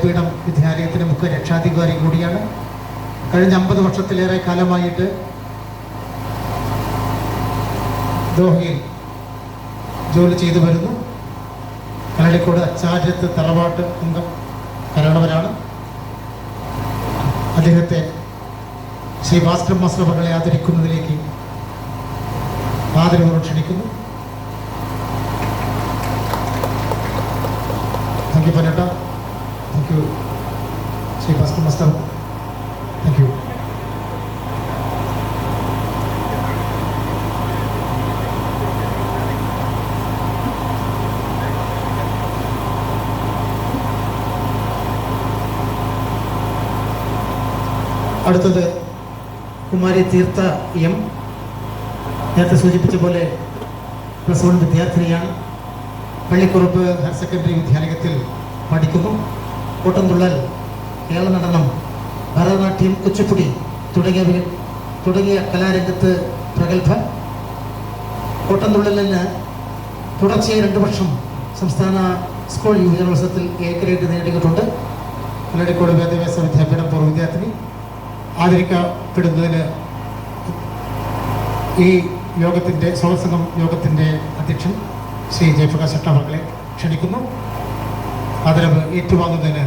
വിദ്യാപീഠം വിദ്യാലയത്തിൻ്റെ മുഖ്യ രക്ഷാധികാരി കൂടിയാണ്. കഴിഞ്ഞ 50 വർഷത്തിലേറെ കാലമായിട്ട് ദോഹയിൽ ജോലി ചെയ്തു വരുന്നു. കല്ലടിക്കോട് അച്ചാര്യത്ത് തറവാട്ട് അംഗം കരണവരാണ്. അദ്ദേഹത്തെ ശ്രീ ഭാസ്കർ മാസ്റ്റർ അവരെ ആദരിക്കുന്നതിലേക്ക് ആദരവോടെ ക്ഷണിക്കുന്നു. താങ്ക് യു പനേട്ട. Thank you Shri Bhaskar master. Thank you. അടുത്തത് കുമാരി തീർത്ഥ എം. നേരത്തെ സൂചിപ്പിച്ച പോലെ +1 വിദ്യാർത്ഥിനിയാണ്. പള്ളിക്കുറുപ്പ് ഹയർ സെക്കൻഡറി വിദ്യാലയത്തിൽ പഠിക്കുന്നു. ഓട്ടംതുള്ളൽ, കേരള നടനം, ഭരതനാട്യം, കുച്ചിപ്പുടി തുടങ്ങിയ കലാരംഗത്ത് പ്രഗത്ഭ. ഓട്ടംതുള്ളലിന് തുടർച്ചയായി 2 വർഷം സംസ്ഥാന സ്കൂൾ യുവജനോത്സവത്തിൽ A ഗ്രേഡ് നേടിയിട്ടുണ്ട്. കല്ലടിക്കോട് വിദ്യാഭ്യാസ വിദ്യാപീഠം പൂർവ്വ വിദ്യാർത്ഥിനി. ആദരിക്കപ്പെടുന്നതിന് ഈ യോഗത്തിൻ്റെ സ്വാഗതസംഘം യോഗത്തിൻ്റെ അധ്യക്ഷൻ ശ്രീ ജയപ്രകാശ് ചട്ട അവരെ ക്ഷണിക്കുന്നു. ആദരവ് ഏറ്റുവാങ്ങുന്നതിന്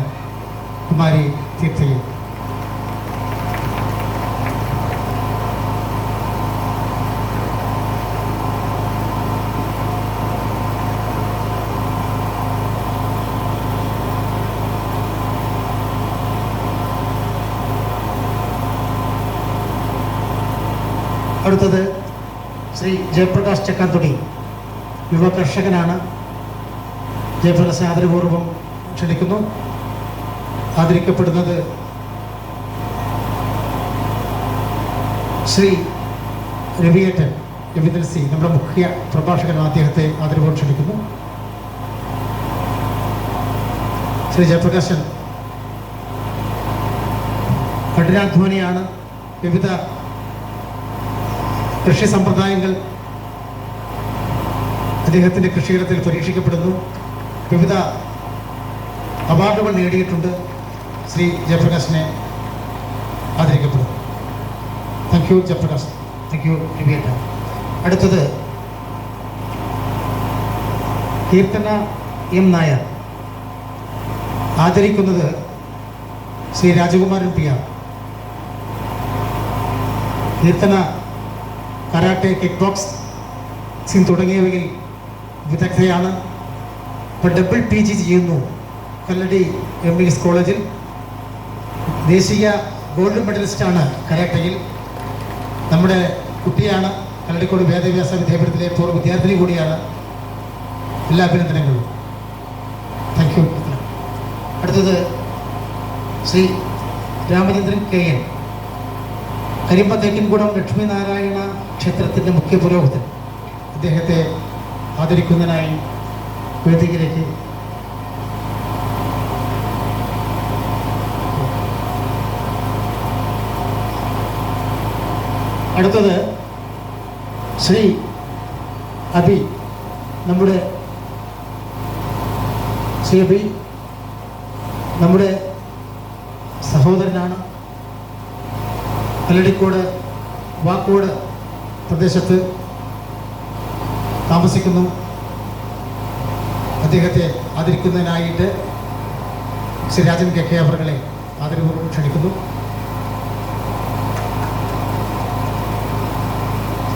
കുമാരി തീർത്ഥയെ. അടുത്തത് ശ്രീ ജയപ്രകാശ് ചക്കാത്തുടി, യുവ കർഷകനാണ്. ജയപ്രകാശ് ആദരപൂർവ്വം ക്ഷണിക്കുന്നു. ആദരിക്കപ്പെടുന്നത് ശ്രീ രവിയേട്ടൻ രവീന്ദ്രൻ സി, നമ്മുടെ മുഖ്യ പ്രഭാഷകൻ. അദ്ദേഹത്തെ ആദരപൂർവ്വം ക്ഷണിക്കുന്നു. ശ്രീ ജയപ്രകാശൻ കഠിനാധ്വാനിയാണ്. വിവിധ കൃഷി സമ്പ്രദായങ്ങൾ അദ്ദേഹത്തിൻ്റെ കൃഷിയിടത്തിൽ പരീക്ഷിക്കപ്പെടുന്നു. വിവിധ അവാർഡുകൾ നേടിയിട്ടുണ്ട്. ശ്രീ ജയപ്രകാശിനെ ആദരിക്കപ്പെടുന്നു. Thank you Jayaprakash. Thank you രവിയേട്ട. അടുത്തത് കീർത്തന എം നായർ. ആദരിക്കുന്നത് Shri Rajakumaran PR. Keerthana karate, kick boxing തുടങ്ങിയവയിൽ വിദഗ്ധയാണ്. ഇപ്പോൾ ഡബിൾ PG ചെയ്യുന്നു കല്ലടി MBS കോളേജിൽ. ദേശീയ ഗോൾഡ് മെഡലിസ്റ്റാണ് കരാട്ടയിൽ. നമ്മുടെ കുട്ടിയാണ്. കല്ലടിക്കോട് വിദ്യാഭ്യാസ വിദ്യാപീഠത്തിലെ പൂർവ്വ വിദ്യാർത്ഥിനി കൂടിയാണ്. എല്ലാ അഭിനന്ദനങ്ങളും. Thank you. അടുത്തത് ശ്രീ രാമചന്ദ്രൻ KN, കരിമ്പ തേക്കിൻകുടം ലക്ഷ്മിനാരായണ ക്ഷേത്രത്തിൻ്റെ മുഖ്യ പുരോഹിതൻ. അദ്ദേഹത്തെ ആദരിക്കുന്നതിനായി വേദിയിലേക്ക് അടുത്തത് ശ്രീ അബി, നമ്മുടെ ശ്രീ അബി നമ്മുടെ സഹോദരനാണ്. കല്ലടിക്കോട് വാക്കോട് പ്രദേശത്ത് താമസിക്കുന്നു. അദ്ദേഹത്തെ ആദരിക്കുന്നതിനായിട്ട് ശ്രീ രാജൻ KK അവരെ ആദരപൂർവ്വം ക്ഷണിക്കുന്നു.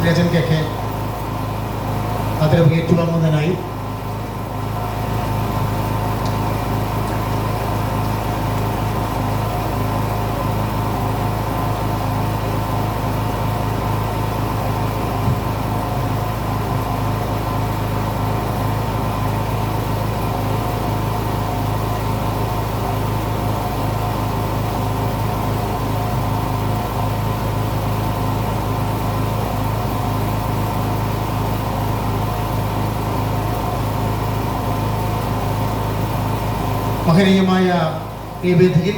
രാജൻ KK ആദരവ് ഏറ്റുവാങ്ങുന്നതിനായി മഹനീയമായ ഈ വേദിയിൽ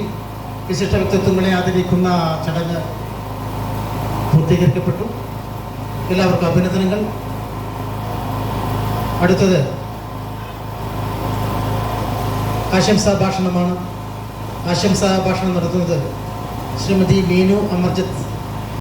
വിശിഷ്ട വ്യക്തിത്വങ്ങളെ ആദരിക്കുന്ന ചടങ്ങ് പൂർത്തീകരിക്കപ്പെട്ടു. എല്ലാവർക്കും അഭിനന്ദനങ്ങൾ. അടുത്തത് ആശംസാ ഭാഷണമാണ്. ആശംസാ ഭാഷണം നടത്തുന്നത് ശ്രീമതി മീനു അമർജിത്ത്